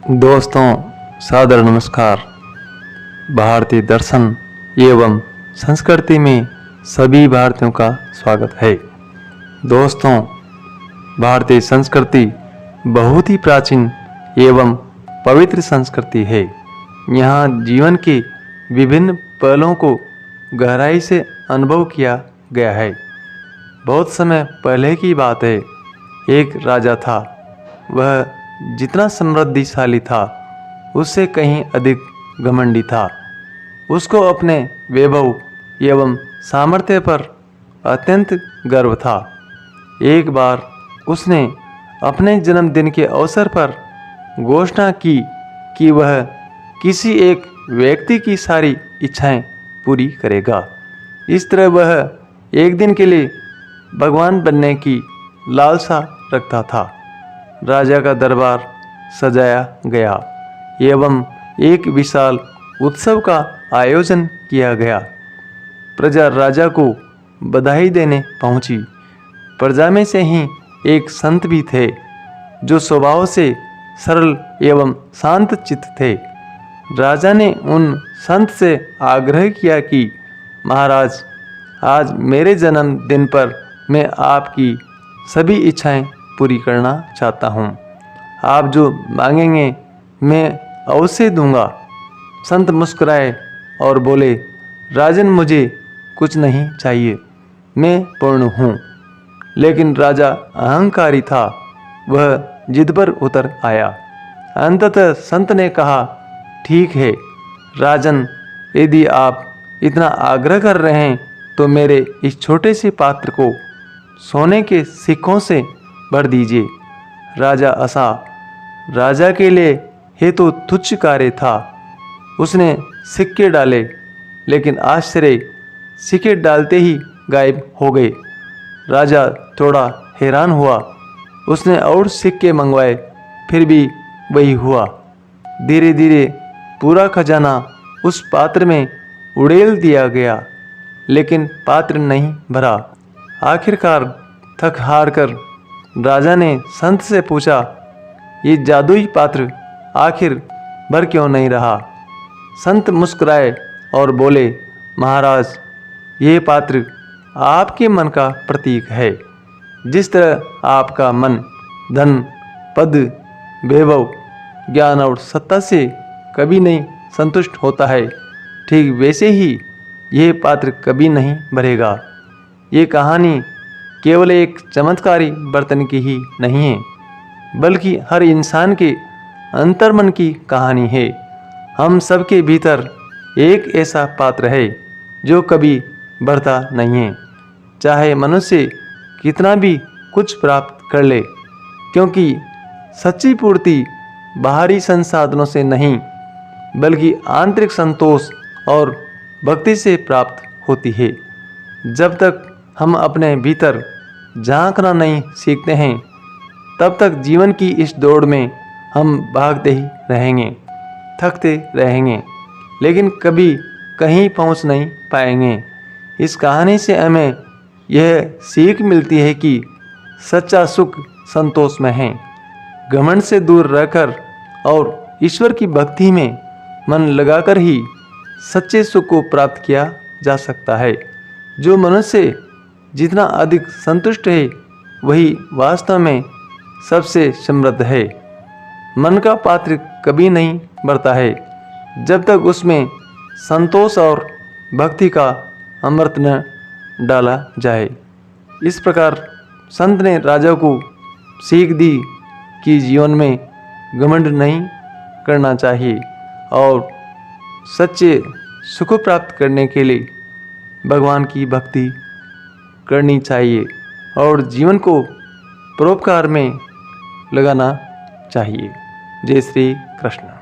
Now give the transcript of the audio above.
दोस्तों, सादर नमस्कार। भारतीय दर्शन एवं संस्कृति में सभी भारतीयों का स्वागत है। दोस्तों, भारतीय संस्कृति बहुत ही प्राचीन एवं पवित्र संस्कृति है। यहाँ जीवन के विभिन्न पहलुओं को गहराई से अनुभव किया गया है। बहुत समय पहले की बात है, एक राजा था। वह जितना समृद्धिशाली था उससे कहीं अधिक घमंडी था। उसको अपने वैभव एवं सामर्थ्य पर अत्यंत गर्व था। एक बार उसने अपने जन्मदिन के अवसर पर घोषणा की कि वह किसी एक व्यक्ति की सारी इच्छाएं पूरी करेगा। इस तरह वह एक दिन के लिए भगवान बनने की लालसा रखता था। राजा का दरबार सजाया गया एवं एक विशाल उत्सव का आयोजन किया गया। प्रजा राजा को बधाई देने पहुंची। प्रजा में से ही एक संत भी थे जो स्वभाव से सरल एवं शांत चित्त थे। राजा ने उन संत से आग्रह किया कि महाराज, आज मेरे जन्मदिन पर मैं आपकी सभी इच्छाएं पूरी करना चाहता हूँ। आप जो मांगेंगे मैं अवश्य दूंगा। संत मुस्कुराए और बोले, राजन, मुझे कुछ नहीं चाहिए, मैं पूर्ण हूँ। लेकिन राजा अहंकारी था। वह जिद पर उतर आया। अंततः संत ने कहा, ठीक है राजन, यदि आप इतना आग्रह कर रहे हैं तो मेरे इस छोटे से पात्र को सोने के सिक्कों से भर दीजिए। राजा हंसा। राजा के लिए ये तो तुच्छ कार्य था। उसने सिक्के डाले, लेकिन आश्चर्य, सिक्के डालते ही गायब हो गए। राजा थोड़ा हैरान हुआ। उसने और सिक्के मंगवाए, फिर भी वही हुआ। धीरे धीरे पूरा खजाना उस पात्र में उड़ेल दिया गया, लेकिन पात्र नहीं भरा। आखिरकार थक हार कर राजा ने संत से पूछा, ये जादुई पात्र आखिर भर क्यों नहीं रहा? संत मुस्कुराए और बोले, महाराज, ये पात्र आपके मन का प्रतीक है। जिस तरह आपका मन धन, पद, वैभव, ज्ञान और सत्ता से कभी नहीं संतुष्ट होता है, ठीक वैसे ही यह पात्र कभी नहीं भरेगा। ये कहानी केवल एक चमत्कारी बर्तन की ही नहीं है, बल्कि हर इंसान के अंतर्मन की कहानी है। हम सबके भीतर एक ऐसा पात्र है जो कभी भरता नहीं है, चाहे मनुष्य कितना भी कुछ प्राप्त कर ले, क्योंकि सच्ची पूर्ति बाहरी संसाधनों से नहीं बल्कि आंतरिक संतोष और भक्ति से प्राप्त होती है। जब तक हम अपने भीतर झांकना नहीं सीखते हैं, तब तक जीवन की इस दौड़ में हम भागते ही रहेंगे, थकते रहेंगे, लेकिन कभी कहीं पहुंच नहीं पाएंगे। इस कहानी से हमें यह सीख मिलती है कि सच्चा सुख संतोष में है। घमंड से दूर रहकर और ईश्वर की भक्ति में मन लगाकर ही सच्चे सुख को प्राप्त किया जा सकता है। जो मनुष्य जितना अधिक संतुष्ट है, वही वास्तव में सबसे समृद्ध है। मन का पात्र कभी नहीं भरता है जब तक उसमें संतोष और भक्ति का अमृत न डाला जाए। इस प्रकार संत ने राजा को सीख दी कि जीवन में घमंड नहीं करना चाहिए और सच्चे सुख प्राप्त करने के लिए भगवान की भक्ति करनी चाहिए और जीवन को परोपकार में लगाना चाहिए। जय श्री कृष्ण।